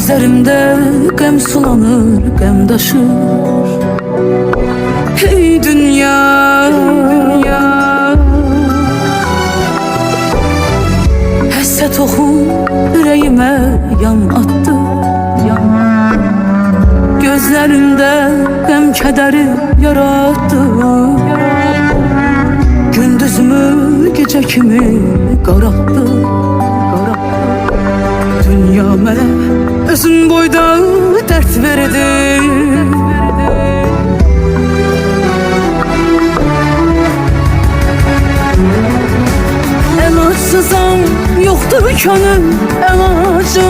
Gözlerimde qəm sulanır, qəm daşır. Hey dünya, həsrət oxu ürəyimə yan attı. Gözlerimde qəm kədəri yarattı. Gündüzümü gecə kimi qaraltdı. Dünya mənə özün boyda dərd verdi. Əlacısam yoxdur könül əlacı.